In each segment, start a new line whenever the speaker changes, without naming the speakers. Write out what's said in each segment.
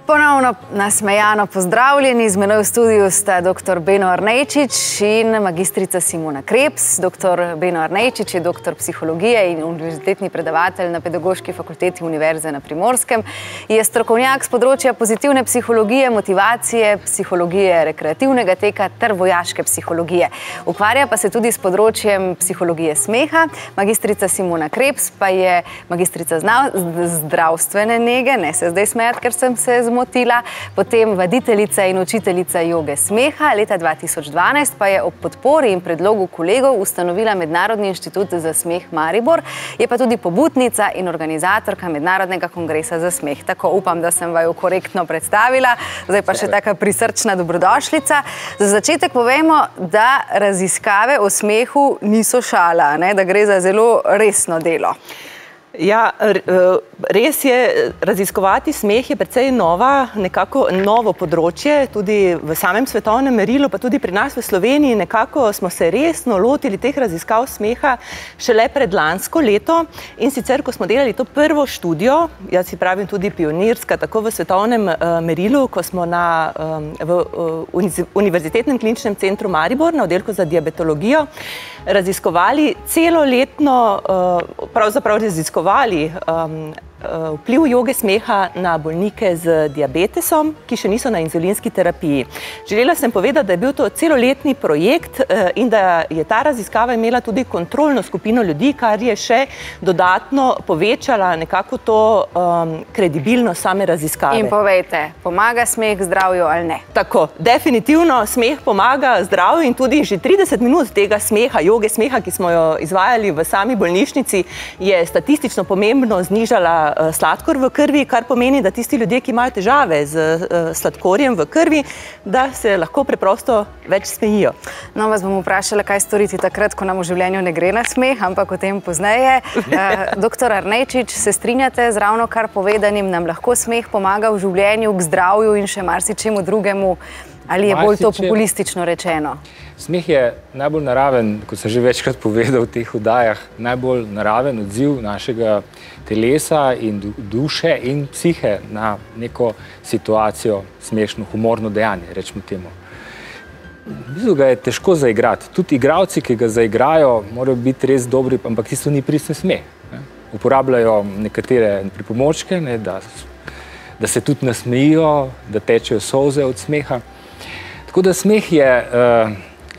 Ponovno nasmejano pozdravljeni. Z menoj v studiu sta dr. Beno Arnejčič in magistrica Simona Krebs. Dr. Beno Arnejčič je doktor psihologije in univerzitetni predavatelj na Pedagoški fakulteti Univerze na Primorskem. Je strokovnjak z področja pozitivne psihologije, motivacije, psihologije rekreativnega teka ter vojaške psihologije. Ukvarja pa se tudi s področjem psihologije smeha. Magistrica Simona Krebs pa je magistrica zdravstvene nege, ne se zdaj smejati, ker sem se zmotila, potem vaditeljica in učiteljica joge smeha. Leta 2012 pa je ob podpori in predlogu kolegov ustanovila Mednarodni inštitut za smeh Maribor. Je pa tudi pobudnica in organizatorka Mednarodnega kongresa za smeh. Tako upam, da sem vaju korektno predstavila. Zdaj pa še taka prisrčna dobrodošlica. Za začetek povemo, da raziskave o smehu niso šala, da gre za zelo resno delo.
Ja, res je, raziskovati smeh je precej nekako novo področje, tudi v samem svetovnem merilu, pa tudi pri nas v Sloveniji nekako smo se resno lotili teh raziskav smeha šele pred lansko leto in sicer, ko smo delali to prvo študijo, jaz si pravim tudi pionirska, tako v svetovnem merilu, ko smo v Univerzitetnem kliničnem centru Maribor na oddelku za diabetologijo raziskovali celoletno, pravzaprav raziskovali vpliv joge smeha na bolnike z diabetesom, ki še niso na inzulinski terapiji. Želela sem povedati, da je bil to celoletni projekt in da je ta raziskava imela tudi kontrolno skupino ljudi, kar je še dodatno povečala nekako to kredibilnost same raziskave.
In povejte, pomaga smeh zdravju ali ne?
Tako, definitivno smeh pomaga zdravju in tudi že 30 minut tega smeha, joge smeha, ki smo jo izvajali v sami bolnišnici, je statistično pomembno znižala sladkor v krvi, kar pomeni, da tisti ljudje, ki imajo težave z sladkorjem v krvi, da se lahko preprosto več smejijo. No,
vas bom vprašala, kaj storiti takrat, ko nam v življenju ne gre na smeh, ampak o tem pozneje. Doktor Arnejčič, se strinjate z ravno kar povedanim, nam lahko smeh pomaga v življenju, k zdravju in še marsičemu drugemu, ali je bolj to populistično rečeno?
Smeh je najbolj naraven, kot sem že večkrat povedal v teh oddajah, najbolj naraven odziv našega telesa in duše in psihe na neko situacijo, smešno, humorno dejanje, rečemo temu. V bistvu ga je težko zaigrati. Tudi igralci, ki ga zaigrajo, morajo biti res dobri, ampak tisto ni pristen smeh. Uporabljajo nekatere pripomočke, da se tudi nasmejijo, da tečejo solze od smeha. Tako da smeh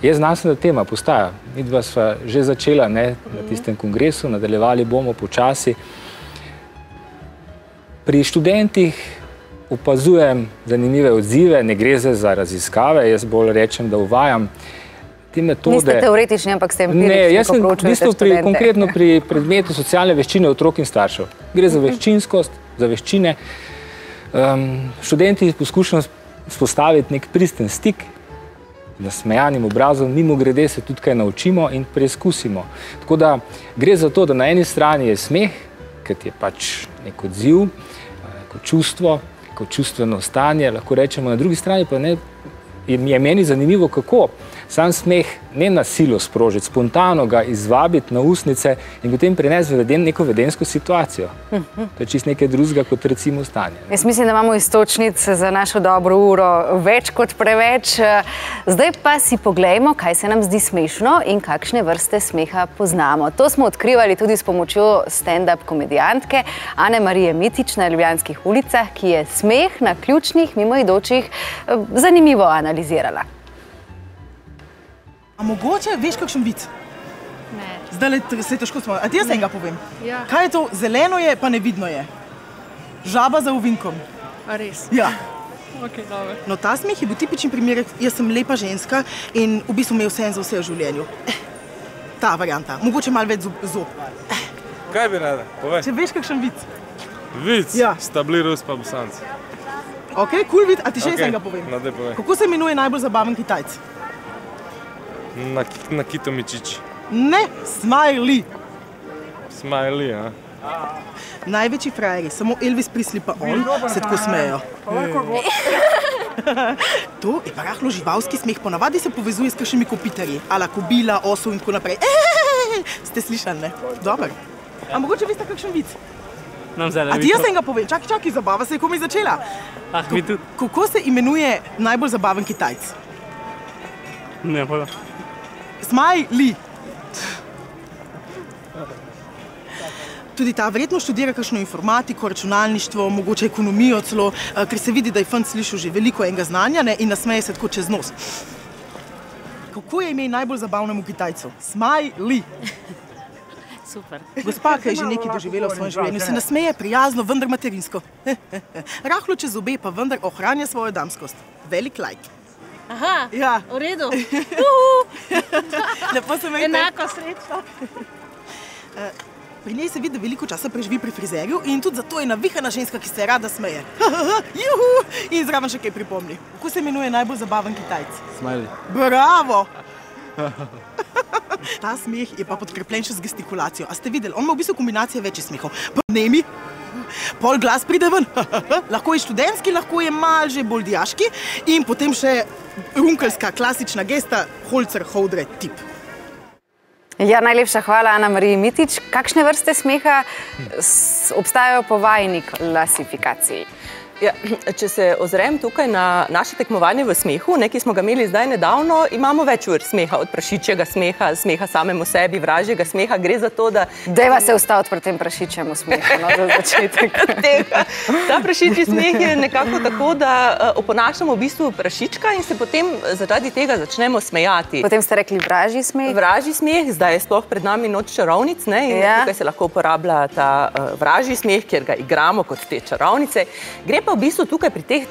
je znanstvena tema, postaja. Midva sva že začela na tistem kongresu, nadaljevali bomo počasi. Pri študentih opazujem zanimive odzive, ne gre za raziskave, jaz bolj rečem, da uvajam te metode.
Niste teoretični, ampak ste empirični, ko proučujete študente.
Konkretno pri predmetu socialne veščine otrok in staršev. Gre za veščinskost, za veščine. Študenti poskušajo spostaviti nek pristen stik, nasmejanim obrazom, mimogrede se tudi kaj naučimo in preizkusimo. Tako da gre za to, da na eni strani je smeh, ker je pač nek odziv, neko čustvo, neko čustveno stanje, lahko rečemo, na drugi strani pa je meni zanimivo, kako sam smeh ne na silo sprožiti, spontano ga izvabiti na ustnice in potem prinesti v neko vedenjsko situacijo. To je čisto nekaj drugega kot recimo stanje.
Jaz mislim, da imamo iztočnic za našo dobro uro več kot preveč. Zdaj pa si poglejmo, kaj se nam zdi smešno in kakšne vrste smeha poznamo. To smo odkrivali tudi s pomočjo stand-up komedijantke Ane Marije Mitić na Ljubljanskih ulicah, ki je smeh na ključnih mimoidočih zanimivo analizirala.
A mogoče veš kakšen vid?
Ne.
Zdaj se težko smo. A ti jaz enega povem?
Ja.
Kaj je to? Zeleno je, pa nevidno je. Žaba za ovinkom.
A res?
Ja.
Ok, dobro.
No, ta smeh je bil tipičen primer, jaz sem lepa ženska in v bistvu me je vse za vse v življenju. Ta varianta. Mogoče malo več zob.
Kaj bi rada? Povej.
Če veš kakšen vid?
Vid?
Ja.
Stabli Rus pa Bosanci.
Ok, cool vid. A ti še enega povem?
No, daj povej.
Kako se imenuje najbolj zabaven Kitajc?
Nakito Mičić.
Ne, Smiley.
Smiley, a?
Največji frajeri, samo Elvis Presley pa on se tako smejejo. To je pa rahlo živalski smeh, ponavadi se povezuje s kakšnimi kopitarji, ala kobila, osov in tako naprej. Ste slišali, ne? Dobar. A mogoče veste kakšen vic? A ti jaz sem ga povem, čakaj, zabava se je komaj začela.
Mi tudi.
Kako se imenuje najbolj zabaven Kitajc?
Ne, pa.
Smiley. Tudi ta verjetno študira kakšno informatiko, računalništvo, mogoče ekonomijo celo, ker se vidi, da je fant slišal že veliko enega znanja, ne, in nasmeje se tako čez nos. Kako je ime najbolj zabavnemu Kitajcu? Smiley.
Super.
Gospa, ki je že nekaj doživela v svojem življenju, se nasmeje prijazno, vendar materinsko. Rahlo čez zobe, pa vendar ohranja svojo damskost. Velik like.
Aha,
Ja.
v redu.
Lepo se imejte.
Enako srečno.
Pri njej se vidi, da veliko časa preživi pri frizerju in tudi zato je navihana ženska, ki se rada smeje. Juhu! In zraven še kaj pripomni. Kako se imenuje najbolj zabaven Kitajc?
Smiley.
Bravo! Ta smeh je pa podkrepljen še z gestikulacijo. A ste videli, on ima v bistvu kombinacije večjih smehov. Podnemi, pol glas pride ven, lahko je študentski, lahko je mal že bolj dijaški in potem še runkelska klasična gesta, holcer, holdre, tip.
Ja, najlepša hvala, Ana Mariji Mitić. Kakšne vrste smeha obstajajo po vajini klasifikaciji?
Ja, če se ozrem tukaj na naše tekmovanje v smehu, ki smo ga imeli zdaj nedavno, imamo več vrst smeha, od prašičjega smeha, smeha samemu sebi, vražjega smeha. Gre za to, da...
Dajva se ustaviti pri tem prašičjemu smehu, no, za začetek.
Ta prašičji smeh je nekako tako, da oponašamo v bistvu prašička in se potem zaradi tega začnemo smejati.
Potem ste rekli vražji smeh?
Vražji smeh, zdaj je sploh pred nami noč čarovnic, ne, in tukaj se lahko uporablja ta vražji smeh, kjer ga igramo kot te čarovnice. Gre pa v bistvu tukaj pri teh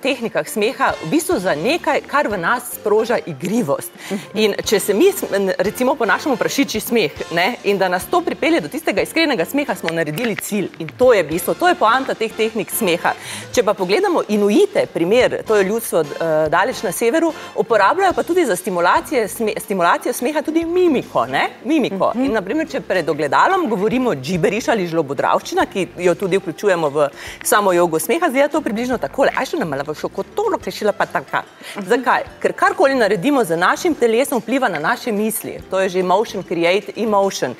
tehnikah smeha v bistvu za nekaj, kar v nas sproža igrivost. In če se mi recimo ponašamo prašičji smeh, ne, in da nas to pripelje do tistega iskrenega smeha, smo naredili cilj. In to je bistvo, to je poanta teh tehnik smeha. Če pa pogledamo Inuite, primer, to je ljudstvo daleč na severu, uporabljajo pa tudi za stimulacijo smeha tudi mimiko, ne, mimiko. In na primer, če pred ogledalom govorimo džiberiš ali žlobodravščina, ki jo tudi vključujemo v samo jogo smeha, zdaj je to približno takole. Aj še namala šel kot to, rešila pa taka. Zakaj? Ker karkoli naredimo z našim telesom, vpliva na naše misli. To je že motion create emotion.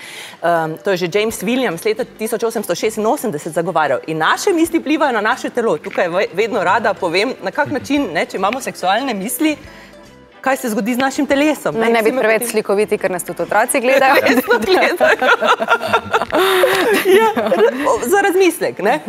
To je že James Williams leta 1886 zagovarjal. In naše misli vplivajo na naše telo. Tukaj vedno rada povem, na kak način, ne, če imamo seksualne misli, kaj se zgodi z našim telesom.
Ne biti preveč slikoviti, ker nas tudi otroci gledajo.
Ja, za razmislek, ne?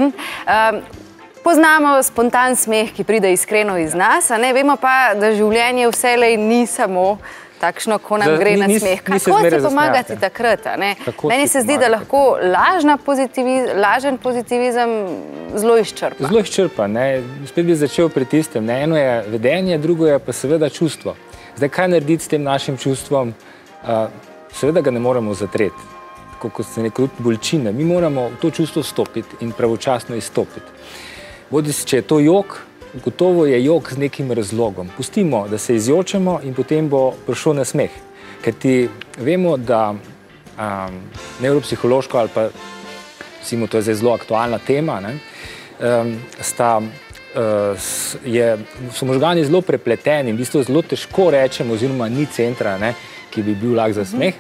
Poznamo spontan smeh, ki pride iskreno iz nas, a ne vemo pa, da življenje vselej ni samo takšno, ko nam gre na smeh. Kako si pomagati takrat, a ne? Meni se zdi, da lahko lažen pozitivizem zelo izčrpa.
Zelo izčrpa, ne. Spet bi začel pri tistem, ne. Eno je vedenje, drugo je pa seveda čustvo. Zdaj, kaj narediti s tem našim čustvom? Seveda ga ne moremo zatreti, tako kot se neko bolečine. Mi moramo v to čustvo vstopiti in pravočasno izstopiti. Bodisi, če je to jok, gotovo je jok z nekim razlogom. Pustimo, da se izjočemo in potem bo prišel na smeh. Ker ti vemo, da nevropsihološko ali pa, recimo, to je zdaj zelo aktualna tema, ne, so možgani zelo prepleteni in v bistvu zelo težko rečemo, oziroma ni centra, ne, ki bi bil lag za smeh.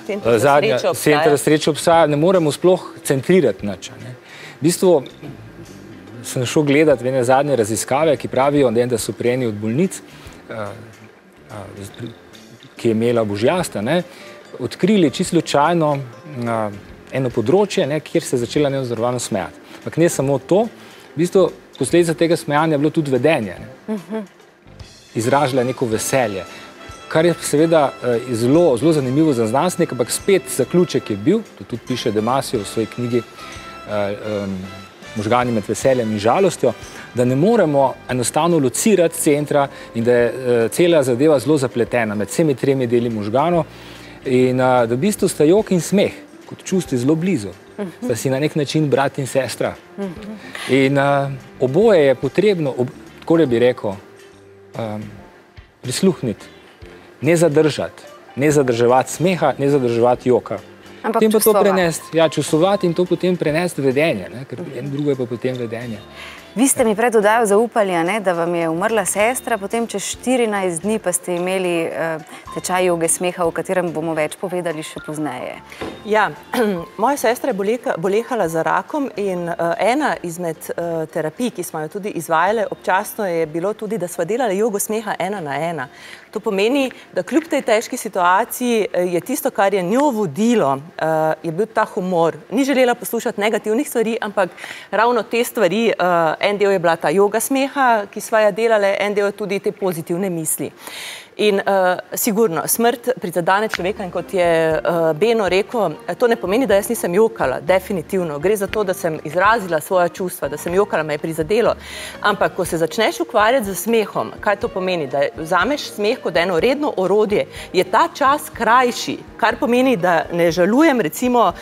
Center za
srečo obstaja, ne moremo sploh centrirati nič. V bistvu sem šel gledati ene zadnje raziskave, ki pravijo, da so pri eni od bolnic, ki je imela božjasta, odkrili čisto slučajno eno področje, kjer se je začela nevzdrževano smejati. Ampak ne samo to, v bistvu posledica tega smejanja je bilo tudi vedenje. Izražala neko veselje, kar je seveda zelo zanimivo za znanstvenike, ampak spet zaključek je bil, to tudi piše Damasio v svoji knjigi Možgani med veseljem in žalostjo, da ne moremo enostavno locirati centra in da je cela zadeva zelo zapletena med vsemi tremi deli možganov in da v bistvu sta jok in smeh kot čustvi zelo blizu. Sta si na nek način brat in sestra. In oboje je potrebno, tako bi rekel, prisluhniti, ne zadržati, ne zadrževati smeha, ne zadrževati joka.
Ampak
potem pa to
čustvovati.
prenesti. Ja, čustvovati in to potem prenesti v vedenje, ne? Ker en drugo je pa potem vedenje.
Vi ste mi pred oddajo zaupali, a ne, da vam je umrla sestra, potem čez 14 dni pa ste imeli tečaj joge smeha, o katerem bomo več povedali še pozneje.
Ja, moja sestra je bolehala za rakom in ena izmed terapij, ki smo jo tudi izvajali občasno, je bilo tudi, da sva delali jogo smeha 1 na 1. To pomeni, da kljub tej težki situaciji je tisto, kar je njo vodilo, je bil ta humor. Ni želela poslušati negativnih stvari, ampak ravno te stvari, en del je bila ta joga smeha, ki sva jo delali, en del je tudi te pozitivne misli. In sigurno, smrt prizadene človeka in kot je Beno rekel, to ne pomeni, da jaz nisem jokala, definitivno. Gre za to, da sem izrazila svoja čustva, da sem jokala, me je prizadelo. Ampak, ko se začneš ukvarjati z smehom, kaj to pomeni? Da vzameš smeh kot eno redno orodje, je ta čas krajši, kar pomeni, da ne žalujem recimo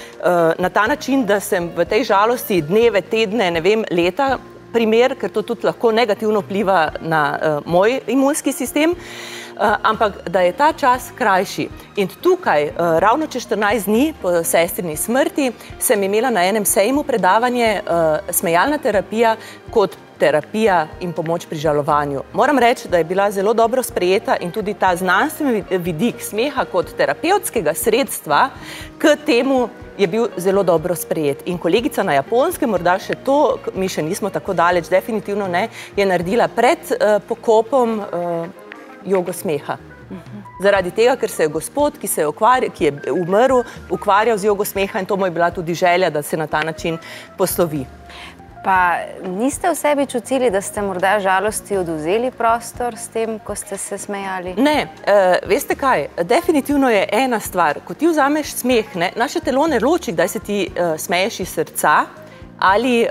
na ta način, da sem v tej žalosti dneve, tedne, ne vem, leta primer, ker to tudi lahko negativno vpliva na moj imunski sistem. Ampak da je ta čas krajši. In tukaj, ravno čez 14 dni po sestrini smrti, sem imela na enem sejmu predavanje smejalna terapija kot terapija in pomoč pri žalovanju. Moram reči, da je bila zelo dobro sprejeta in tudi ta znanstveni vidik smeha kot terapevtskega sredstva k temu je bil zelo dobro sprejet. In kolegica na Japonskem, morda še to, mi še nismo tako daleč, definitivno ne, je naredila pred pokopom jogo smeha. Zaradi tega, ker se je gospod, ki je umrl, ukvarjal z jogo smeha in to mu je bila tudi želja, da se na ta način poslovi.
Pa niste v sebi čutili, da ste morda žalosti odvzeli prostor s tem, ko ste se smejali?
Ne, veste kaj, definitivno je ena stvar, ko ti vzameš smeh, ne, naše telo ne loči, kdaj se ti smeješ iz srca, ali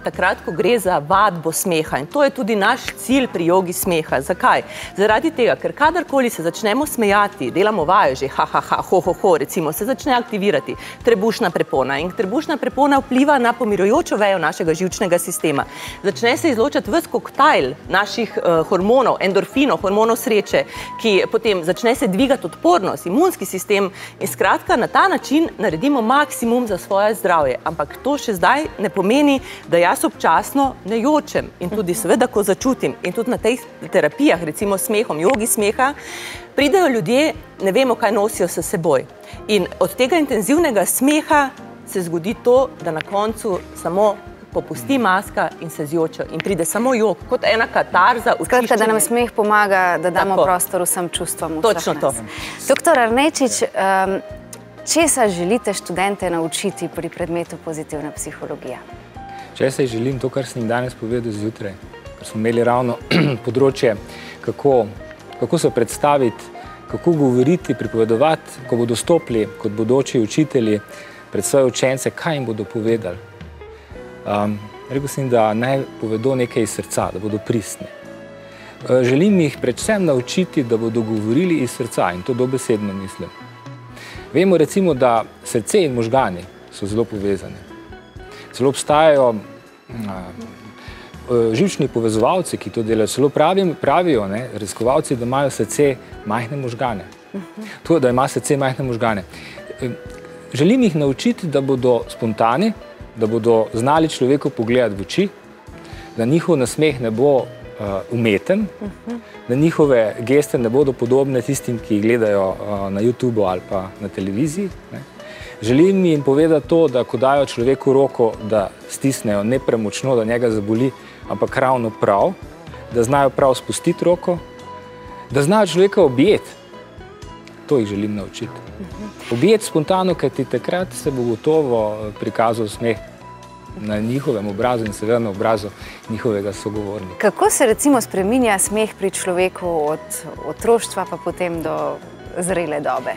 takrat, ko gre za vadbo smeha. In to je tudi naš cilj pri jogi smeha. Zakaj? Zaradi tega, ker kadarkoli se začnemo smejati, delamo vajo že ha, ha, ha, ho, ho, ho, recimo, se začne aktivirati trebušna prepona. In trebušna prepona vpliva na pomirujočo vejo našega živčnega sistema. Začne se izločati ves koktajl naših hormonov, endorfinov, hormonov sreče, ki potem začne se dvigati odpornost, imunski sistem in skratka na ta način naredimo maksimum za svoje zdravje. Ampak to še zdaj ne pomeni, da jaz občasno ne jočem in tudi seveda, ko začutim in tudi na teh terapijah, recimo smehom, jogi smeha, pridejo ljudje, ne vemo, kaj nosijo s seboj. In od tega intenzivnega smeha se zgodi to, da na koncu samo popusti maska in se zjoča in pride samo jok, kot ena katarza.
Skratka, da nam smeh pomaga, da damo prostor vsem čustvom.
Točno to.
Doktor Arnečič, česa želite študente naučiti pri predmetu pozitivna psihologija?
Česa želim to, kar sem jim danes povedal zjutraj, ker smo imeli ravno področje, kako se predstaviti, kako govoriti, pripovedovati, ko bodo stopili kot bodoči učitelji pred svoje učence, kaj jim bodo povedali. Rekel sem, da naj povedo nekaj iz srca, da bodo pristni. Želim jih predvsem naučiti, da bodo govorili iz srca in to dobesedno mislim. Vemo recimo, da srce in možgani so zelo povezani. Celo obstajajo živčni povezovalci, ki to delajo, celo pravijo, raziskovalci, da imajo srce majhne možgane. To, da ima srce majhne možgane. Želim jih naučiti, da bodo spontani, da bodo znali človeku pogledati v oči, da njihov nasmeh ne bo umeten, da njihove geste ne bodo podobne tistim, ki jih gledajo na YouTubeu ali pa na televiziji. Želim jim povedati to, da ko dajo človeku roko, da stisnejo ne premočno, da njega zaboli, ampak ravno prav, da znajo prav spustiti roko, da znajo človeka objeti. To jih želim naučiti. Objeti spontano, kajti takrat se bo gotovo prikazal smeh na njihovem obrazu in seveda na obrazu njihovega sogovornika.
Kako se recimo spreminja smeh pri človeku od otroštva pa potem do zrele dobe?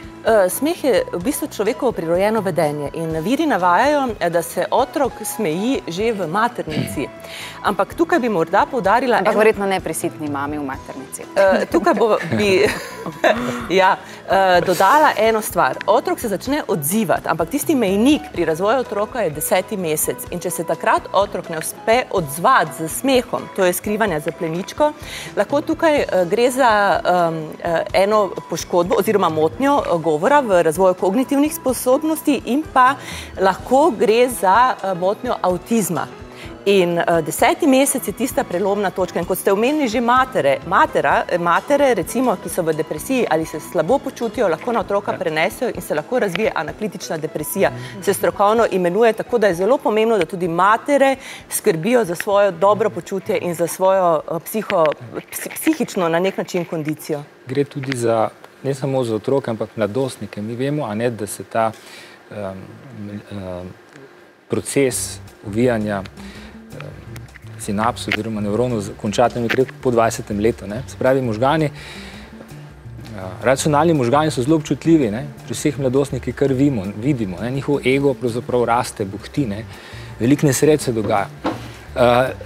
Smeh je v bistvu človekovo prirojeno vedenje in viri navajajo, da se otrok smeji že v maternici. Ampak tukaj bi morda poudarila...
Ampak verjetno ne pri sitni mami v maternici.
Tukaj bi dodala eno stvar. Otrok se začne odzivati, ampak tisti mejnik pri razvoju otroka je 10. mesec. In če se takrat otrok ne uspe odzvati z smehom, to je skrivanje za pleničko, lahko tukaj gre za eno poškodbo, oziroma motnjo govora v razvoju kognitivnih sposobnosti in pa lahko gre za motnjo avtizma. In 10. mesec je tista prelomna točka. In kot ste omenili že matere, recimo, ki so v depresiji ali se slabo počutijo, lahko na otroka prenesejo in se lahko razvije anaklitična depresija. Se strokovno imenuje, tako da je zelo pomembno, da tudi matere skrbijo za svoje dobro počutje in za svojo psihično na nek način kondicijo.
Gre tudi za, ne samo za otroke, ampak mladostnike. Mi vemo, a ne, da se ta proces uvijanja sinaps oziroma nevronov končati po 20. letu. Se pravi, možgani, racionalni možgani so zelo občutljivi, pri vseh mladostnikih, kar vidimo, njihov ego pravzaprav raste, buhti, veliko nesreč se dogaja.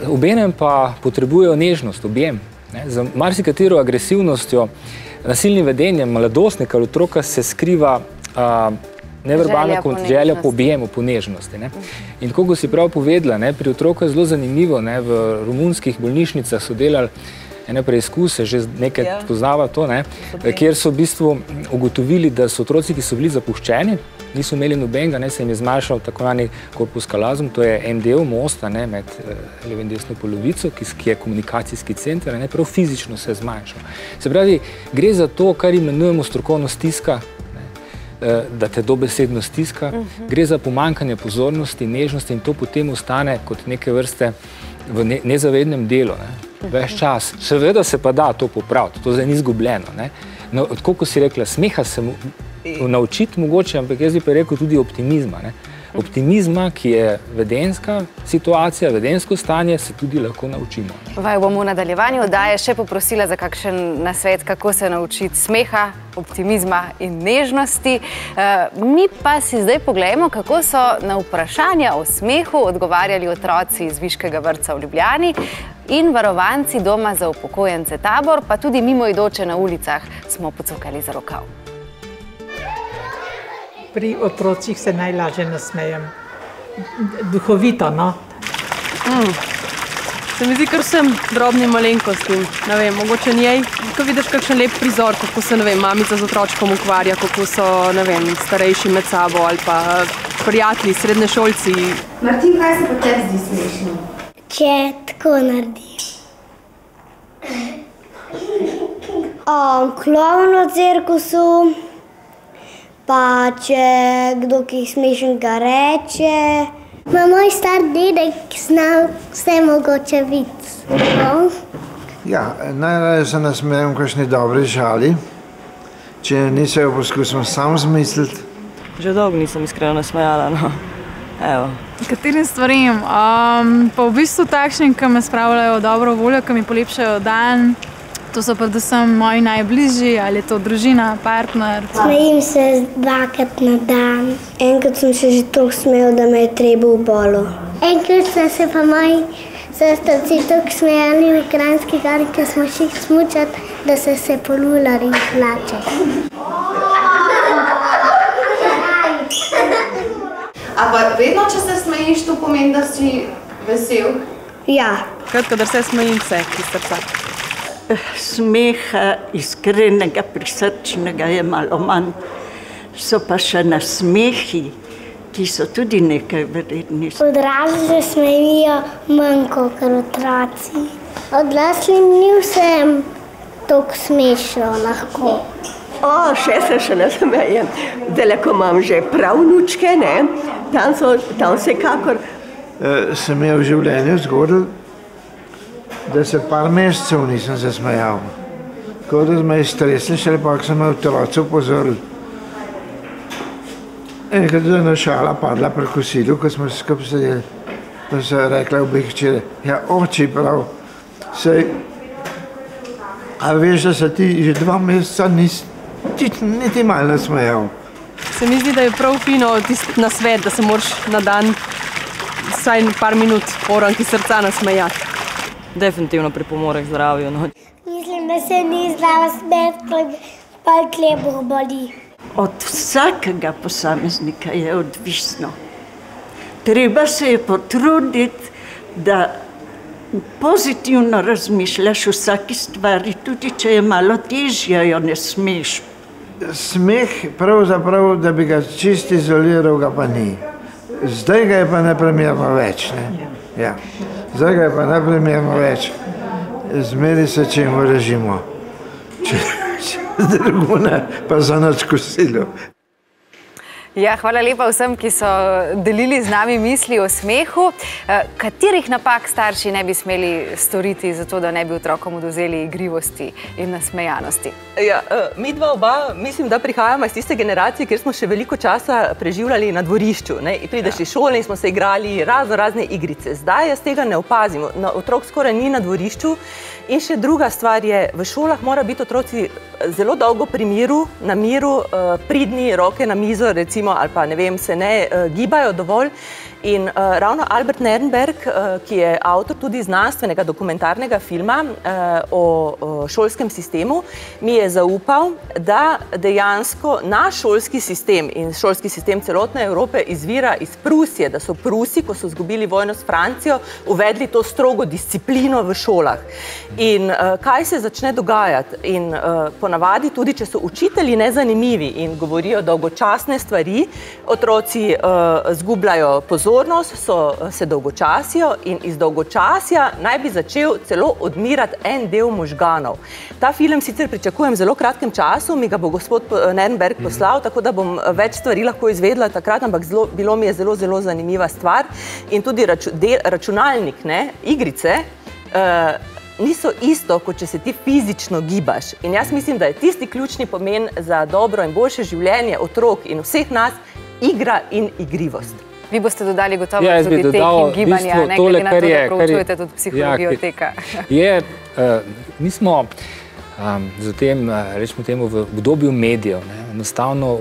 Obenem pa potrebujejo nežnost, objem. Za marsikatero agresivnostjo, nasilnim vedenjem mladostnika ali otroka se skriva neverbalna želja po objemu, po nežnosti. In tako, kot si prav povedala, pri otroku je zelo zanimivo, v romunskih bolnišnicah so delali ene preizkuse, že nekaj poznava to, kjer so v bistvu ugotovili, da so otroci, ki so bili zapuščeni, niso imeli nobenega, se jim je zmanjšal tako zvani corpus callosum, to je en del mosta med levo in desno polovico, ki je komunikacijski center, prav fizično se je zmanjšal. Se pravi, gre za to, kar imenujemo strokovno stiska, da te dobesedno stiska, gre za pomanjkanje pozornosti, nežnosti in to potem ostane kot neke vrste v nezavednem delu, ves čas. Seveda se pa da to popraviti, to zdaj ni izgubljeno. Tako, ko si rekla, smeha se naučiti mogoče, ampak jaz bi pa rekel tudi optimizma. Optimizma, ki je vedenska situacija, vedensko stanje, se tudi lahko naučimo.
Vaju bomo v nadaljevanju oddaje še poprosila za kakšen nasvet, kako se naučiti smeha, optimizma in nežnosti. Mi pa si zdaj pogledamo, kako so na vprašanja o smehu odgovarjali otroci iz Viškega vrtca v Ljubljani in varovanci Doma za upokojence Tabor, pa tudi mimoidoče na ulicah smo pocukali za rokav.
Pri otrocih se najlažje nasmejem. Duhovito, no?
Se mi zdi, kar vsem drobnim malenkostim. Ne vem, mogoče njej, ko vidiš kakšen lep prizor, kako se, ne vem, mamica z otročkom ukvarja, kako so, ne vem, starejši med sabo ali pa prijatelji, srednješolci.
Martin, kaj se pa tebi zdi smešno?
Če tako naredi. Klovn v cirkusu. Pa če kdo ki smešnega reče. Moj star dedek zna vse mogoče videti.
Ja, najraje se nasmejem v kakšni dobri žali, če nisem jo poskusil sam zmisliti.
Že dolgo nisem iskreno nasmejala, no. Evo.
Katerim stvarim? Pa v bistvu takšnim, ki me spravljajo dobro voljo, ki mi polepšajo dan. To so predvsem moji najbližji, ali je to družina, partner.
Smejim se 2-krat na dan. Enkrat sem se že toliko smejal, da me je trebuh bolel. Enkrat sem se pa moji sestrci toliko smejali v Kranjski Gori, ker smo šli smučati, da so se polulali in plačali.
A pa vedno, če se smejiš, to pomeni, da si vesel?
Ja.
Kadar se smejim se, iz srca.
Smeha iskrenega, prisrčnega je malo manj. So pa še nasmehi, ki so tudi nekaj vredni.
Odrasli se smejijo manj kot otroci. Odrasli ni vsem toliko smešno lahko.
Še se ne smejem. Zdaj, ko imam že pravnučke, tam vsekakor.
Se mi je v življenju zgodilo, da se par mesecev nisem zasmejal. Tako da me je stresli, šele pa, ko sem me otroci upozoril. Enkrat je ena šala padla pri kosilu, ko smo skupaj sedeli. Pa so rekla obeh hčere, ja, oči prav, sej, a veš, da se ti že 2 meseca niti malo nasmejal.
Se mi zdi, da je prav fino tisti nasvet, da se moraš na dan vsaj par minut poranki srca nasmejati. Definitivno pripomore k zdravju.
Mislim, da se ni zdravo smeti, pa trebuh boli.
Od vsakega posameznika je odvisno. Treba se je potruditi, da pozitivno razmišljaš o vsaki stvari, tudi če je malo težja, jo ne smeš
smeh pravzaprav, da bi ga čist izoliral, ga pa ni. Zdaj ga je pa neprimerno več, ne? Ja. Zdaj ga je pa neprimerno več. Zmeri se čemu režimo. Če drugo ne, pa za nič kosilo.
Ja, hvala lepa vsem, ki so delili z nami misli o smehu. Katerih napak starši ne bi smeli storiti, zato da ne bi otrokom odvzeli igrivosti in nasmejanosti?
Ja, mi dva oba, mislim, da prihajamo iz tiste generacije, kjer smo še veliko časa preživljali na dvorišču. Prideš iz šole in smo se igrali razne igrice. Zdaj jaz tega ne opazim. Otrok skoraj ni na dvorišču. In še druga stvar je, v šolah mora biti otroci zelo dolgo pri miru, na miru, pridni, roke na mizo, recimo, ali pa ne vem, se ne gibajo dovolj. In ravno Albert Ehrenberg, ki je avtor tudi znanstvenega dokumentarnega filma o šolskem sistemu, mi je zaupal, da dejansko naš šolski sistem in šolski sistem celotne Evrope izvira iz Prusije, da so Prusi, ko so izgubili vojno s Francijo, uvedli to strogo disciplino v šolah. In kaj se začne dogajati? In ponavadi tudi, če so učitelji nezanimivi in govorijo dolgočasne stvari, otroci zgubljajo pozornost, se dolgočasijo in iz dolgočasja naj bi začel celo odmirati en del možganov. Ta film sicer pričakujem v zelo kratkem času, mi ga bo gospod Ehrenberg poslal, tako da bom več stvari lahko izvedla takrat, ampak bilo mi je zelo zanimiva stvar. In tudi računalnik, igrice, niso isto, kot če se ti fizično gibaš. In jaz mislim, da je tisti ključni pomen za dobro in boljše življenje otrok in vseh nas igra in igrivost.
Vi boste dodali gotovo tudi tek in gibanja, ne glede na to, da proučujete tudi psihologijo teka.
Mi smo rečemo temu v obdobju medijev enostavno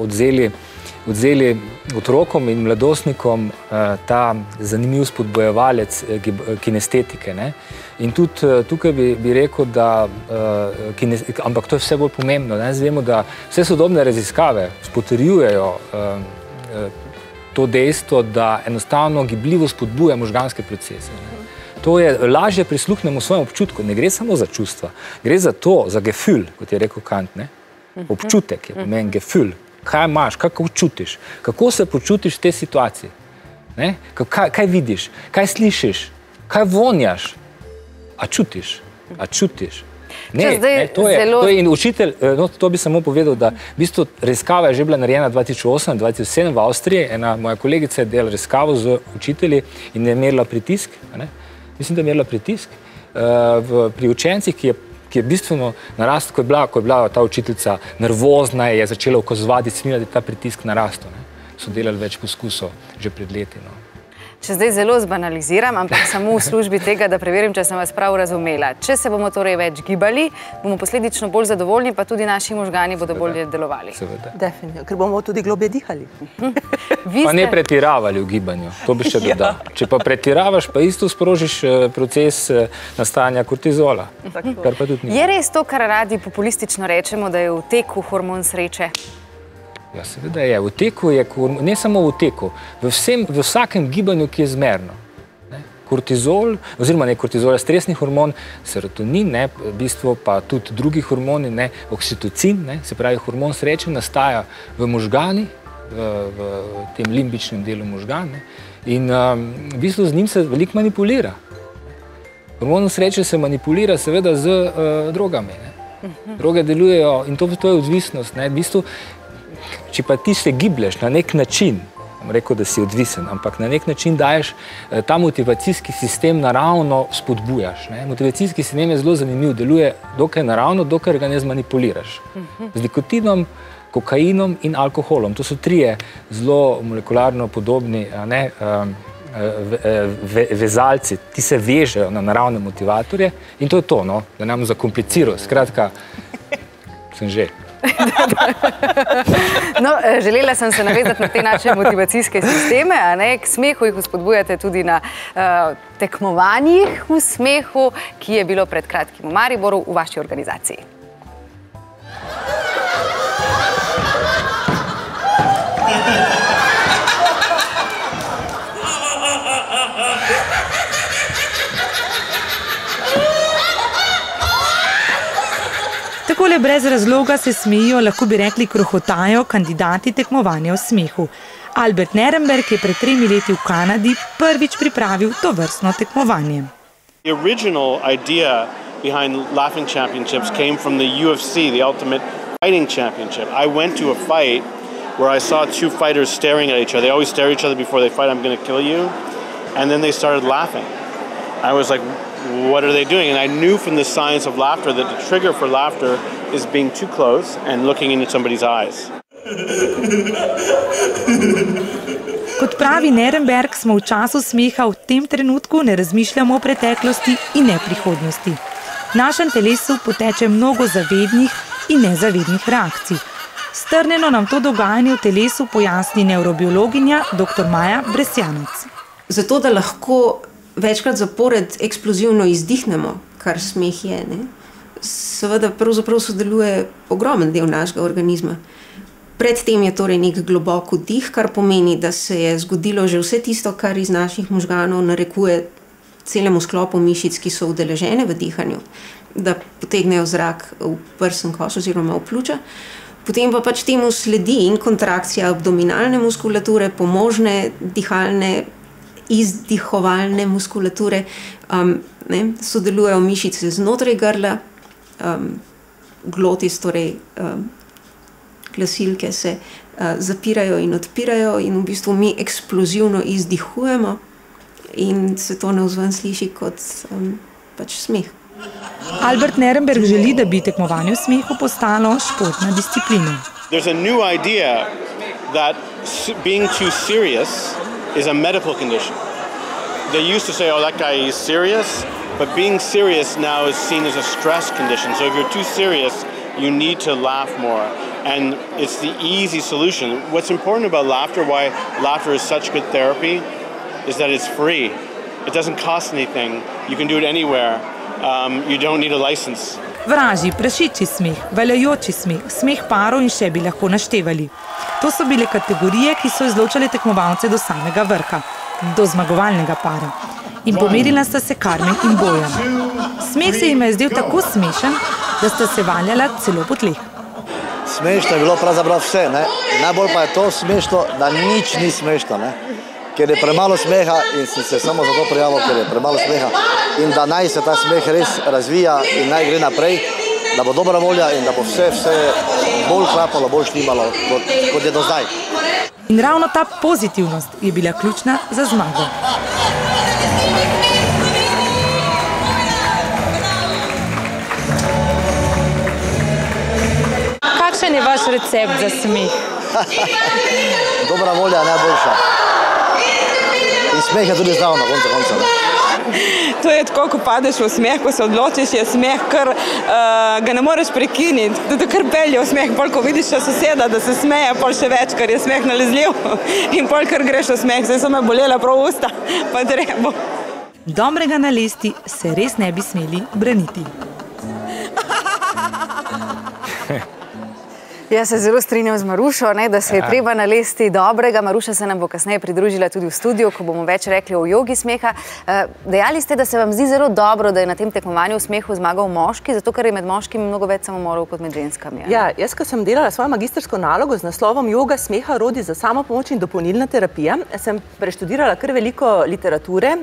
odzeli otrokom in mladostnikom ta zanimiv spodbojevalec kinestetike. In tudi tukaj bi rekel, da, ampak to je vse bolj pomembno. Vemo, da vse sodobne raziskave potrjujejo to dejstvo, da enostavno gibljivo spodbuja možganske procese. To je, lažje prisluhnemo svojemu občutku, ne gre samo za čustva, gre za to, za Gefühl, kot je rekel Kant, občutek je pomen Gefühl. Kaj imaš, kako čutiš, kako se počutiš v tej situaciji, kaj vidiš, kaj slišiš, kaj vonjaš, a čutiš. To je in učitelj, to bi samo povedal, da v bistvu raziskava je že bila narejena 2008-2007 v Avstriji, ena moja kolegica je delala raziskavo z učitelji in je merila pritisk, mislim, da je merila pritisk pri učencih, ki je bistveno narastel, ko je bila ta učiteljica nervozna, je začela ukazovati disciplino, da je ta pritisk narastel. So delali več poskusov že pred leti.
Če zdaj zelo zbanaliziram, ampak samo v službi tega, da preverim, če sem vas prav razumela. Če se bomo torej več gibali, bomo posledično bolj zadovoljni, pa tudi naši možgani bodo bolje delovali.
Seveda.
Definitivno, ker bomo tudi globje dihali.
Pa ne pretiravali v gibanju, to bi še dodal. Če pa pretiravaš, pa isto sprožiš proces nastajanja kortizola.
Je res to, kar radi populistično rečemo, da je v teku hormon sreče?
Ja, seveda je. V teku je, ne samo v teku, v vsakem gibanju, ki je zmerno. Kortizol, oziroma ne kortizol, stresni hormon, serotonin, v bistvu pa tudi drugi hormoni, oksitocin, se pravi hormon sreče, nastaja v možgani, v tem limbičnem delu možgan, in v bistvu z njim se veliko manipulira. Hormon sreče se manipulira seveda z drogami. Droge delujejo in to je odvisnost. V bistvu, če pa ti se giblješ na nek način, bom rekel, da si odvisen, ampak na nek način daješ ta motivacijski sistem naravno spodbujaš. Motivacijski sistem je zelo zanimiv, deluje dokaj naravno, dokaj ga ne zmanipuliraš. Z nikotinom, kokainom in alkoholom. To so trije zelo molekularno podobni vezalci, ti se vežejo na naravne motivatorje in to je to, da nam zakompliciral. Skratka, sem že.
Želela sem se navezati na te naše motivacijske sisteme, k smehu jih vzpodbujate tudi na tekmovanjih v smehu, ki je bilo pred kratkim v Mariboru v vaši organizaciji.
Takole brez razloga se smejijo, lahko bi rekli krohotajo, kandidati tekmovanja v smehu. Albert Nerenberg je pred 3 leti v Kanadi prvič pripravil tovrstno tekmovanje.
The original idea behind Laughing Championships came from the UFC, the Ultimate Fighting Championship. I went to a fight where I saw two fighters staring at each other. They always stare at each other before they fight, I'm going to kill you. And then they started laughing. I was like, what are they doing? And I knew from the science of laughter that the trigger for laughter is being too close and looking into somebody's eyes.
Kot pravi Nerenberg, smo v času smeha, v tem trenutku ne razmišljamo o preteklosti in ne prihodnosti. V našem telesu poteče mnogo zavednih in nezavednih reakcij. Strnjeno nam to dogajanje v telesu pojasni nevrobiologinja dr. Maja Bresjanec.
Zato, da lahko večkrat zapored eksplozivno izdihnemo, kar smeh je, seveda pravzaprav sodeluje ogromen del našega organizma. Predtem je torej nek globok vdih, kar pomeni, da se je zgodilo že vse tisto, kar iz naših možganov narekuje celemu sklopu mišic, ki so udeležene v dihanju, da potegnejo zrak v prsen koš oziroma v pljuča. Potem pa pač temu sledi in kontrakcija abdominalne muskulature, pomožne dihalne, izdihovalne muskulature, sodelujejo mišice znotraj grla, glotis, torej glasilke se zapirajo in odpirajo in v bistvu mi eksplozivno izdihujemo in se to navzven sliši kot pač smeh.
Albert Nerenberg želi, da bi tekmovanje v smehu postalo športna disciplina.
There's a new idea that being too serious is a medical condition. They used to say, oh, that guy is serious, but being serious now is seen as a stress condition. So if you're too serious, you need to laugh more. And it's the easy solution. What's important about laughter, why laughter is such good therapy, is that it's free. It doesn't cost anything. You can do it anywhere. You don't need a license.
Vražji, prašiči smeh, valjajoči smeh, smeh parov in še bi lahko naštevali. To so bile kategorije, ki so izločale tekmovalce do samega vrha, do zmagovalnega para. In pomerila sta se Karmen in Bojan. Smeh se jim je zdel tako smešen, da sta se valjala celo po tleh.
Smešno je bilo pravzaprav vse, najbolj pa je to smešno, da nič ni smešno, ker je premalo smeha in sem se samo zato prijavil, ker je premalo smeha in da naj se ta smeh res razvija in naj gre naprej, da bo dobra volja in da bo vse bolj klapalo, bolj štimalo, kot je do zdaj.
In ravno ta pozitivnost je bila ključna za zmago.
Kakšen je vaš recept za smeh?
Dobra volja je najboljša. In smeh je tudi zdrav na koncu konca.
To je tako, ko padeš v smeh, ko se odločiš, je smeh, ker ga ne moreš prekiniti. To je kar pelje v smeh, pol ko vidiš soseda, da se smeje, pol še več, ker je smeh nalezljiv. In pol kar greš v smeh, zdaj so me bolela prav usta, pa treba.
Dobrega nalesti se res ne bi smeli braniti.
Jaz se zelo strinjam z Marušo, da se je treba nalesti dobrega. Maruša se nam bo kasneje pridružila tudi v studiu, ko bomo več rekli o jogi smeha. Dejali ste, da se vam zdi zelo dobro, da je na tem tekmovanju v smehu zmagal moški, zato ker je med moškimi mnogo več samomorov kot med ženskami.
Ja, jaz, ko sem delala svojo magistrsko nalogo z naslovom Joga smeha rodi za samopomoč in dopolnilna terapija, sem preštudirala kar veliko literature,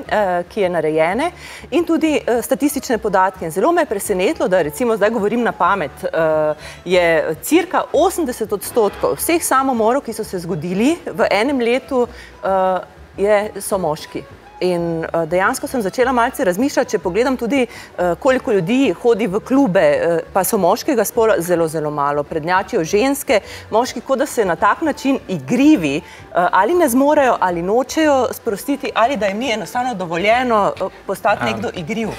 ki je narejene in tudi statistične podatke. Zelo me je presenetilo, da recimo zdaj govorim na pamet, je cirka 80% vseh samomorov, ki so se zgodili v enem letu, so moški. In dejansko sem začela malce razmišljati, če pogledam tudi, koliko ljudi hodi v klube, pa so moškega spola zelo, zelo malo. Prednjačijo ženske, moški, kot da se na tak način igrivi, ali ne zmorejo, ali nočejo sprostiti, ali da jim ni enostavno dovoljeno postati nekdo igriv.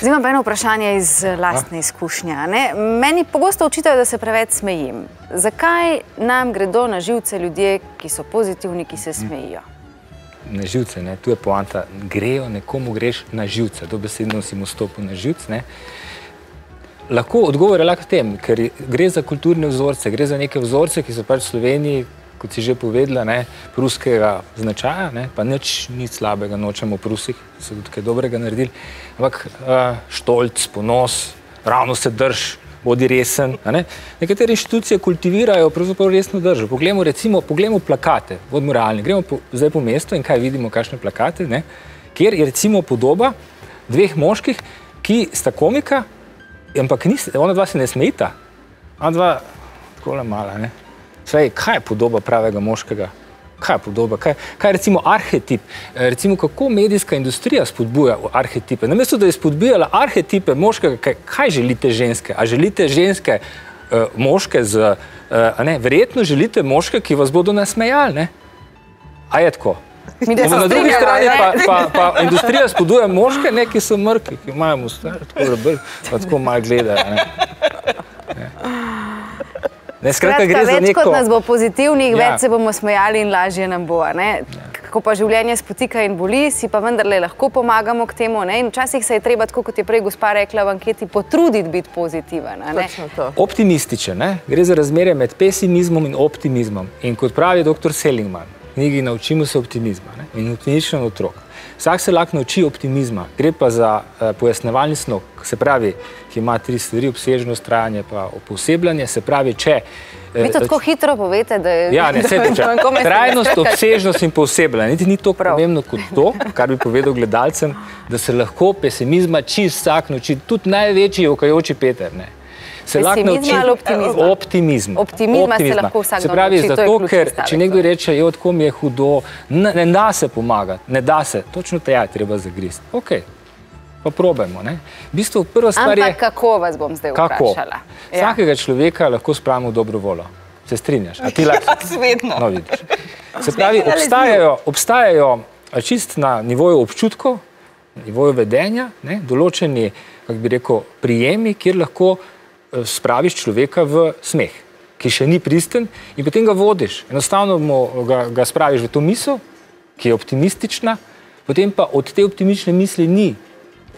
Zdaj imam pa eno vprašanje iz lastne izkušnje. Meni pogosto očitajo, da se preveč smejim. Zakaj nam gredo na živce ljudje, ki so pozitivni, ki se smejijo?
Na živce, tu je poanta. Grejo, nekomu greš na živce. Dobesedno si mu stopil na živc. Lahko odgovor je lahko v tem, ker gre za kulturne vzorce, gre za neke vzorce, ki so pač v Sloveniji, kot si že povedala, pruskega značaja, pa nič slabega nočemo v Prusih, so tudi kaj dobrega naredili, ampak štolc, ponos, ravno se drž, bodi resen. Nekatere inštitucije kultivirajo pravzaprav resno držo. Poglejmo plakate, bodimo realni. Gremo zdaj po mestu in kaj vidimo, kakšne plakate, kjer je recimo podoba dveh moških, ki sta komika, ampak ona dva se ne smejita. Ona dva takole mala, kaj je podoba pravega moškega? Kaj je podoba? Kaj je recimo arhetip? Recimo, kako medijska industrija spodbuja arhetipe? Namesto, da je spodbujala arhetipe moškega, kaj želite ženske? A želite ženske moške z... Verjetno želite moške, ki vas bodo nasmejali, A je tako? Na drugi strani pa industrija spodbuja moške, ki so mrki, ki imajo mustar, tako malo gledajo,
Skratka, več kot nas bo pozitivnih, več se bomo smejali in lažje nam bo. Kako pa življenje spotika in boli, si pa vendarle lahko pomagamo k temu. In včasih se je treba, tako kot je prej gospa rekla v anketi, potruditi biti pozitiven.
Optimističen, gre za razmerje med pesimizmom in optimizmom. In kot pravi dr. Seligman, knjigi Naučimo se optimizma in optimističen otrok. Vsak se lahko nauči optimizma, gre pa za pojasnevalni snov, se pravi, ki ima 3 stvari, obsežnost, trajanje pa posebljanje, se pravi, če...
Vi to tako hitro povete, da je...
Ja, ne, trajnost, obsežnost in posebljanje. Niti ni to pomembno kot to, kar bi povedal gledalcem, da se lahko pesimizma čist vsak nauči, tudi največji jokajoči Peter,
Pesimizma ali optimizma?
Optimizma.
Optimizma se lahko vsak nauči.
Se pravi, zato, ker če nekdo reče, tako mi je hudo, ne da se pomagati, ne da se, točno tega treba zagristi. Ok, pa probajmo. V bistvu prva stvar je...
Ampak kako vas bom zdaj vprašala?
Vsakega človeka lahko spravimo v dobro voljo. Se strinjaš? A ti lahko?
Svedno.
No, vidiš. Se pravi, obstajajo čist na nivoju občutkov, nivoju vedenja, določeni, kako bi rekel, prijemi, kjer lahko spraviš človeka v smeh, ki še ni pristen in potem ga vodiš. Enostavno ga spraviš v to misel, ki je optimistična, potem pa od te optimistične misli ni,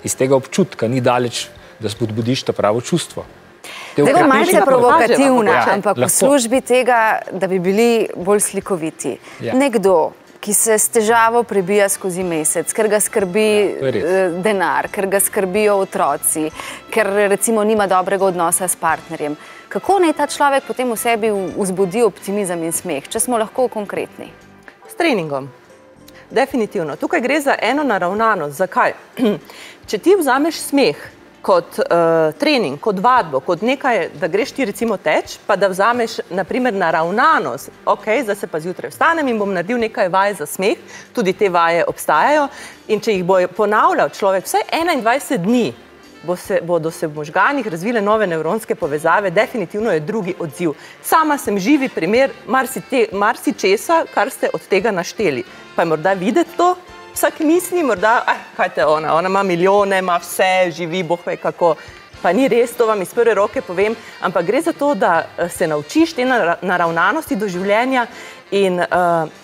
iz tega občutka, ni daleč, da spodbudiš ta pravo čustvo.
Zdaj bom malce provokativna, ampak v službi tega, da bi bili bolj slikoviti. Nekdo, ki se s težavo prebija skozi mesec, ker ga skrbi denar, ker ga skrbijo otroci, ker recimo nima dobrega odnosa s partnerjem. Kako naj ta človek potem v sebi vzbudi optimizem in smeh, če smo lahko konkretni?
S treningom. Definitivno. Tukaj gre za eno naravnanost. Zakaj? Če ti vzameš smeh kot trening, kot vadbo, kot nekaj, da greš ti recimo teč, pa da vzameš naprimer naravnanost, zdaj se pa zjutraj vstanem in bom naredil nekaj vaj za smeh, tudi te vaje obstajajo in če jih bo ponavljal človek vsaj 21 dni, bodo se v možganih razvile nove nevronske povezave, definitivno je drugi odziv. Sama sem živi primer marsičesa, kar ste od tega našteli. Pa je morda videti to? Vsak misli morda, kaj te ona ima milijone, ima vse, živi, boh ve kako. Pa ni res, to vam iz prve roke povem, ampak gre za to, da se naučiš te naravnanosti do življenja in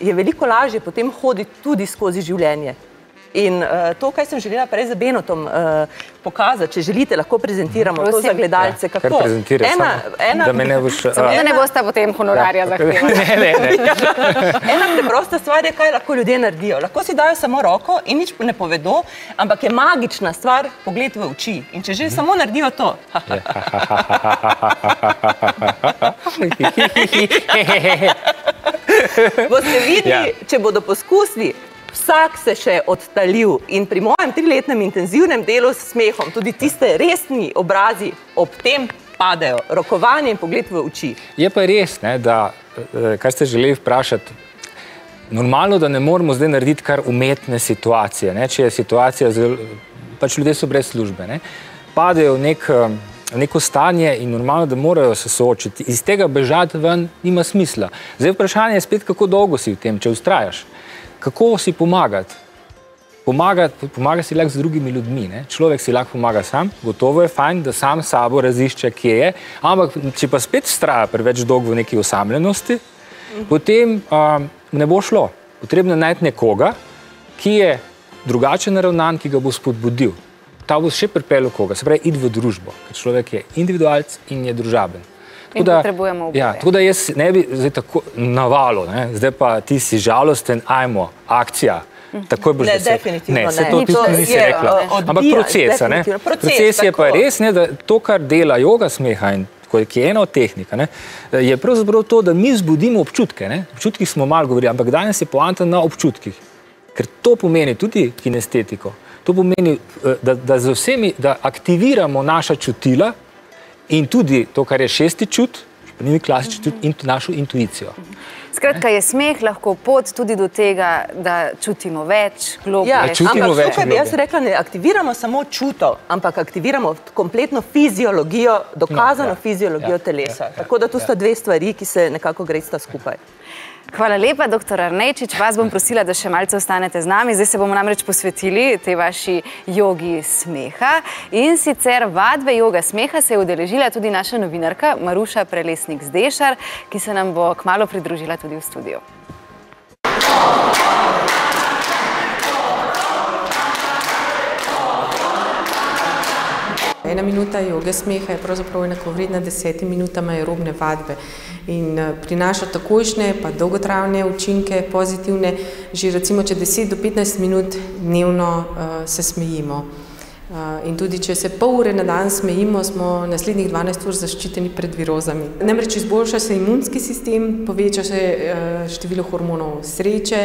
je veliko lažje potem hoditi tudi skozi življenje. In to, kaj sem želela prej za Benotom pokazati, če želite, lahko prezentiramo to za gledalce.
Kar prezentiraj samo, da me ne boš...
Samo da ne boste potem honorarja zahtevali.
Ena preprosta stvar je, kaj lahko ljudje naredijo. Lahko si dajo samo roko in nič ne povedo, ampak je magična stvar pogled v oči. In če že samo naredijo to. Boste videli, če bodo poskusili, vsak se še odtalil in pri mojem 3-letnem intenzivnem delu s smehom tudi tiste resni obrazi ob tem padejo. Rokovanje in pogled v oči.
Je pa res, da, kar ste želeli vprašati, normalno, da ne moramo zdaj narediti kar umetne situacije. Če je situacija, pač ljudje so brez službe, padejo v neko stanje in normalno, da morajo se soočiti. Iz tega bežati ven nima smisla. Zdaj vprašanje je spet, kako dolgo si v tem, če ustrajaš. Kako si pomagati? Pomaga si lahko z drugimi ljudmi. Človek si lahko pomaga sam, gotovo je fajn, da sam sabo razišče, kje je, ampak če pa spet vztraja preveč dolgo v neki osamljenosti, potem ne bo šlo. Potrebno je najti nekoga, ki je drugačen naravnan, ki ga bo spodbudil. Ta bo še pripeljal koga, se pravi, id v družbo, ker človek je individualc in je družaben.
In potrebujemo oboje.
Tako da jaz ne bi zdaj tako navalo, zdaj pa ti si žalosten, ajmo, akcija, Takoj boš vesel.
Definitivno
ne. Se to tudi nisi rekla. Ampak procesa, ne. Proces je pa res, ne, da to, kar dela joga smeha in ki je ena od tehnika, ne, je pravzaprav to, da mi zbudimo občutke. Ne. Občutkih smo malo govorili, ampak danes je poanta na občutkih. Ker to pomeni tudi kinestetiko. To pomeni, da aktiviramo naša čutila in tudi to, kar je šesti čut, ni klasični čut, in našo intuicijo.
Skratka, je smeh lahko pot tudi do tega, da čutimo več, globlje.
Ja, ampak tukaj bi jaz rekla, ne aktiviramo samo čutov, ampak aktiviramo kompletno fiziologijo, dokazano fiziologijo telesa. Tako da tu sta dve stvari, ki se nekako gresta skupaj.
Hvala lepa, dr. Arnejčič. Vas bom prosila, da še malce ostanete z nami. Zdaj se bomo namreč posvetili tej vaši jogi smeha. In sicer vadbe joga smeha se je udeležila tudi naša novinarka Maruša Prelesnik-Zdešar, ki se nam bo kmalu pridružila tudi v studiu.
Ena minuta joge smeha je pravzaprav enakovredna 10 minutama aerobne vadbe in prinaša takojšnje pa dolgotrajne učinke, pozitivne, že recimo, če 10 do 15 minut dnevno se smejimo. In tudi, če se pol ure na dan smejimo, smo naslednjih 12 ur zaščiteni pred virozami. Namreč izboljša se imunski sistem, poveča se število hormonov sreče,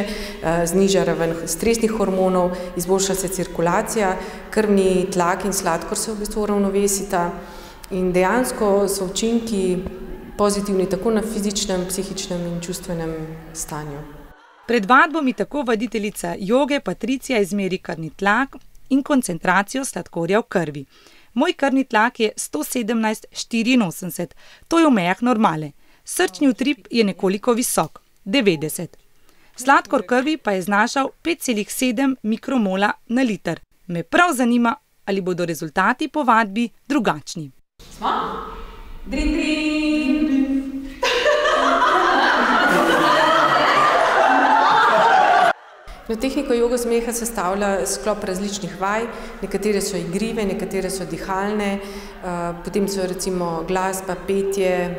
zniža raven stresnih hormonov, izboljša se cirkulacija, krvni tlak in sladkor se v bistvu uravnovesita in dejansko so učinki pozitivni tako na fizičnem, psihičnem in čustvenem stanju.
Pred vadbo mi tako vaditeljica joge Patricija izmeri krvni tlak in koncentracijo sladkorja v krvi. Moj krvni tlak je 117/84, to je v mejah normale. Srčni utrip je nekoliko visok, 90. Sladkor krvi pa je znašal 5,7 mikromola na liter. Me prav zanima, ali bodo rezultati po vadbi drugačni.
Smo? Drin, drin! Tehniko jogo smeha sestavlja sklop različnih vaj, nekatere so igrive, nekatere so dihalne, potem so recimo glasba, petje,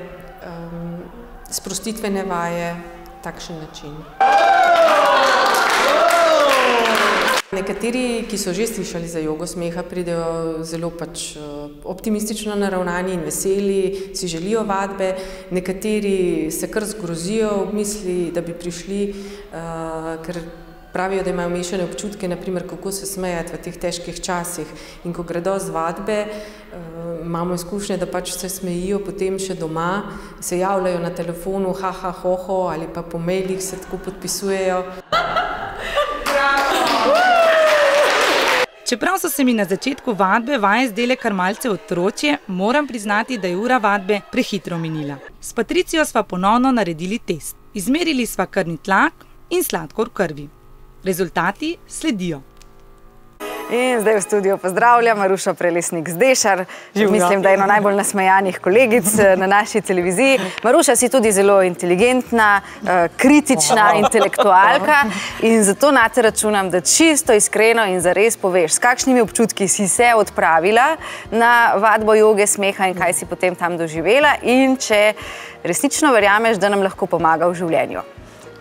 sprostitvene vaje, takšen način. Nekateri, ki so že slišali za jogo smeha, pridejo zelo optimistično naravnani in veseli, si želijo vadbe, nekateri se kar zgrozijo v misli, da bi prišli, ker pravijo, da imajo mešane občutke, naprimer, kako se smejati v teh težkih časih. In ko gredo z vadbe, imamo izkušnje, da se smejijo potem še doma, se javljajo na telefonu, ha, ho, ali pa po mailih se tako podpisujejo.
Čeprav so se mi na začetku vadbe vaje zdele kar malce otročje, moram priznati, da je ura vadbe prehitro minila. S Patricijo sva ponovno naredili test. Izmerili sva krvni tlak in sladkor v krvi. Rezultati sledijo.
In zdaj v studiu pozdravljam Marušo Prelesnik-Zdešar. Mislim, da je eno najbolj nasmejanih kolegic na naši televiziji. Maruša, si tudi zelo inteligentna, kritična intelektualka in zato nate računam, da čisto iskreno in zares poveš, s kakšnimi občutki si se odpravila na vadbo joge smeha in kaj si potem tam doživela in če resnično verjameš, da nam lahko pomaga v življenju.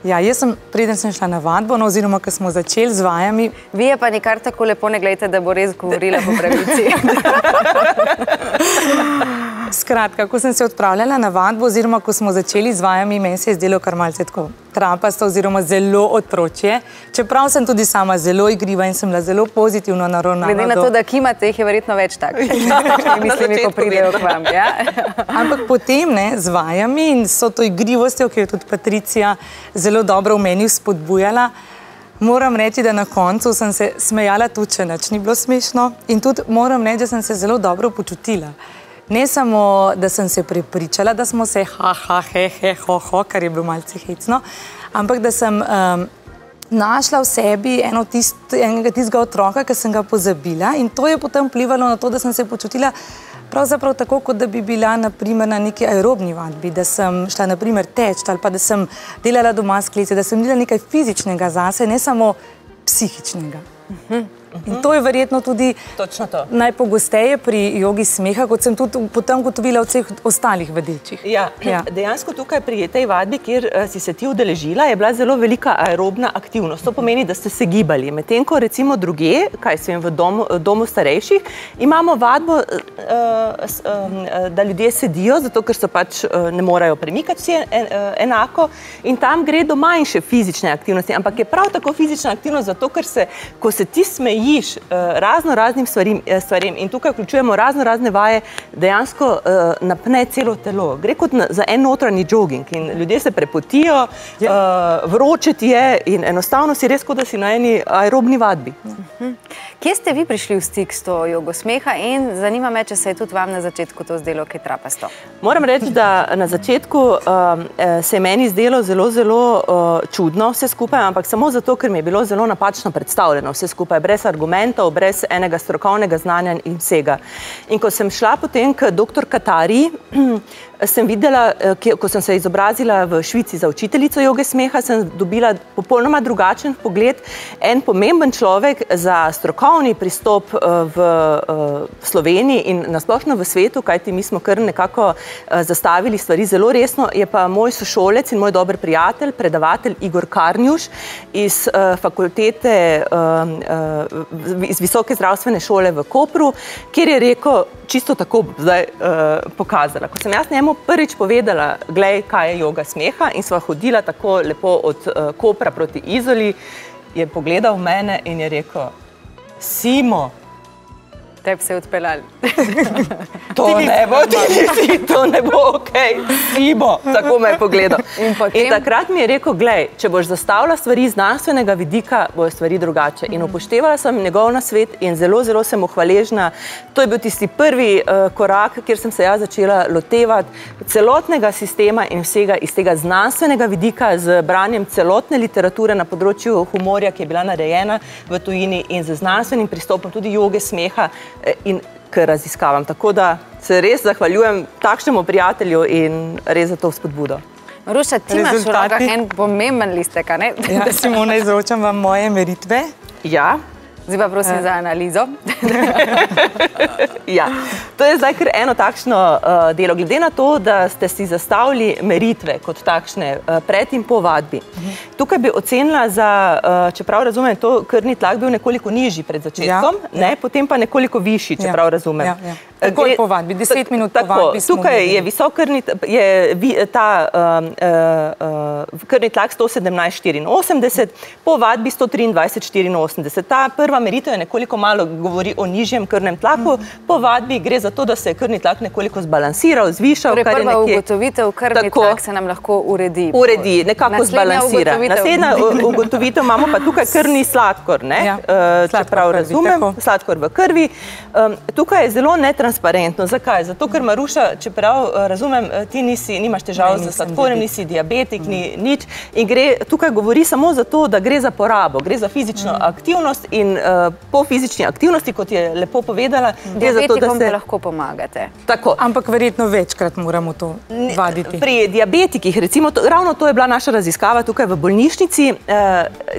Ja, jaz preden sem šla na vadbo, oziroma, ko smo začeli z vajami.
Vi je pa nikar tako lepo ne gledajte, da bo res govorila po pravici.
Skratka, ko sem se odpravljala na vadbo, oziroma, ko smo začeli z vajami, meni se je zdelo kar malce tako trapasto, oziroma zelo otročje. Čeprav sem tudi sama zelo igriva in sem bila zelo pozitivno naravnana.
Glede na to, da kimate, jih je verjetno več takšnih. Mislim, ko pridejo k vam, ja?
Ampak potem, z vajami in so to igrivostjo, ki jo tudi Patricija zelo dobro v meni spodbujala, moram reči, da na koncu sem se smejala tudi, če nič ni bilo smešno in tudi moram reči, da sem se zelo dobro počutila. Ne samo, da sem se prepričala, da smo se ha, he, ho, kar je bilo malce hecno, ampak da sem našla v sebi enega tistega otroka, ki sem ga pozabila in to je potem vplivalo na to, da sem se počutila pravzaprav tako, kot da bi bila naprimer na neki aerobni vadbi, da sem šla naprimer teč ali pa da sem delala doma sklece, da sem delala nekaj fizičnega zase, ne samo psihičnega. In to je verjetno tudi najpogosteje pri jogi smeha, kot sem tudi potem ugotovila od vseh ostalih vedečih.
Ja, dejansko tukaj pri tej vadbi, kjer si se ti udeležila, je bila zelo velika aerobna aktivnost. To pomeni, da ste se gibali. Medtem ko recimo druge, kaj sem v domu starejših, imamo vadbo, da ljudje sedijo, zato ker so pač ne morejo premikati vsi enako in tam gre do manjše fizične aktivnosti, ampak je prav tako fizična aktivnost zato, ker se, ko se ti smejiš raznim stvarem in tukaj vključujemo razne vaje, dejansko napne celo telo. Gre kot za en notranji jogging in ljudje se prepotijo, vroče ti je in enostavno si res, kot da si na eni aerobni vadbi.
Kje ste vi prišli v stik s to jogo smeha in zanima me, če se je tudi vam na začetku to zdelo kaj trapasto?
Moram reči, da na začetku se je meni zdelo zelo čudno vse skupaj, ampak samo zato, ker mi je bilo zelo napačno predstavljeno vse skupaj, brez argumentov, brez enega strokovnega znanja in vsega. In ko sem šla potem k dr. Katari, sem videla, ko sem se izobrazila v Švici za učiteljico joge smeha, sem dobila popolnoma drugačen pogled, en pomemben človek za strokovni pristop v Sloveniji in nasplošno v svetu, kajti mi smo kar nekako zastavili stvari zelo resno, je pa moj sošolec in moj dober prijatelj, predavatelj Igor Karnjuš iz fakultete, iz Visoke zdravstvene šole v Kopru, kjer je rekel, čisto tako zdaj pokazala. Ko sem jaz njemu prvič povedala, glej, kaj je joga smeha in sva hodila tako lepo od Kopra proti Izoli, je pogledal v mene in je rekel, Simo,
Teb se je odpeljali.
To ne bo okej. Simo, tako me je pogledal. In takrat mi je rekel, glej, če boš zastavila stvari iz znanstvenega vidika, bojo stvari drugače. In upoštevala sem njegov nasvet in zelo sem mu hvaležna. To je bil tisti prvi korak, kjer sem se jaz začela lotevati celotnega sistema in vsega iz tega znanstvenega vidika z branjem celotne literature na področju humorja, ki je bila narejena v tujini in z znanstvenim pristopom tudi joge smeha in k raziskavam. Tako da se res zahvaljujem takšnemu prijatelju in res za to spodbudo.
Maruša, ti imaš v rokah en pomemben listek, a ne?
Ja, Simona, izročam vam moje meritve.
Ja.
Zdaj pa prosim za analizo.
Ja, to je zdaj kar eno takšno delo. Glede na to, da ste si zastavili meritve kot takšne pred in po vadbi. Tukaj bi ocenila za, čeprav razumem, to krvni tlak bil nekoliko nižji pred začetkom, potem pa nekoliko višji, čeprav razumem.
Takoj po vadbi, 10 minut po vadbi smo.
Tukaj je visok ta krvni tlak 117,84, po vadbi 123,84. Ta prva meritev je nekoliko malo govori o nižjem krvnem tlaku, po vadbi gre za to, da se je krvni tlak nekoliko zbalansiral, zvišal.
Torej prva ugotovitev, krvni tlak se nam lahko uredi.
Uredi, nekako zbalansira. Naslednja ugotovitev imamo pa tukaj krvni sladkor, čeprav razumem, sladkor v krvi. Tukaj je zelo netransparentno. Zakaj? Zato, ker Maruša, čeprav razumem, ti nimaš težav z sladkorjem, nisi diabetik, ni nič in tukaj govori samo za to, da gre za porabo, gre za fizično aktivnost in po fizični aktivnosti, kot je lepo povedala, gre za to, da se...
lahko pomagate.
Tako.
Ampak verjetno večkrat moramo to vaditi.
Pri diabetikih, recimo, ravno to je bila naša raziskava tukaj v bolnišnici,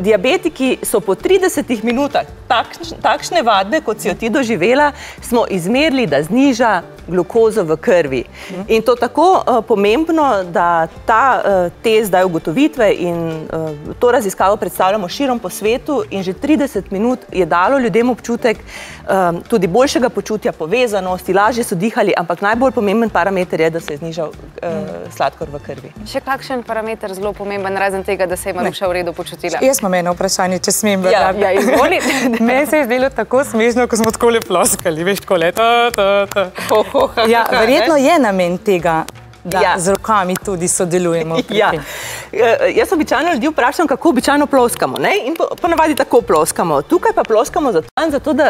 diabetiki so po 30 minutah takšne vadbe, kot si jo ti doživela, smo izmerili, da zniža glukozo v krvi. In to tako pomembno, da te zdaj ugotovitve in to raziskavo predstavljamo širom po svetu in že 30 minut je dalo ljudem občutek tudi boljšega počutja, povezanosti, lažje so dihali, ampak najbolj pomemben parameter je, da se je znižal sladkor v krvi.
Še kakšen parameter zelo pomemben, razen tega, da se je Maruša v redu počutila?
Jaz imam eno vprašanje, če smem.
Ja, izvoli.
Meni se je zdelo tako smešno, ko smo takole ploskali, veš, takole. Ja, verjetno je namen tega, da z rokami tudi sodelujemo.
Jaz običajno ljudi vprašam, kako običajno ploskamo, in ponavadi tako ploskamo. Tukaj pa ploskamo zato, da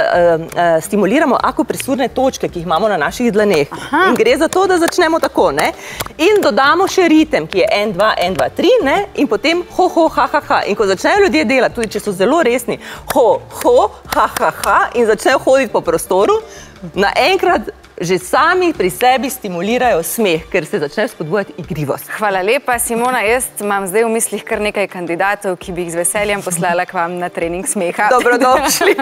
stimuliramo akupresurne točke, ki jih imamo na naših dlaneh. In gre za to, da začnemo tako, in dodamo še ritem, ki je 1, 2, 1, 2, 3, in potem ho, ho, ha, ha, ha. In ko začnejo ljudje delati, tudi če so zelo resni, ho, ho, ha, ha, ha, in začnejo hoditi po prostoru, naenkrat že sami pri sebi stimulirajo smeh, ker se začne spodbujati igrivost.
Hvala lepa, Simona. Jaz imam zdaj v mislih kar nekaj kandidatov, ki bi jih z veseljem poslala k vam na trening smeha.
Dobrodošli.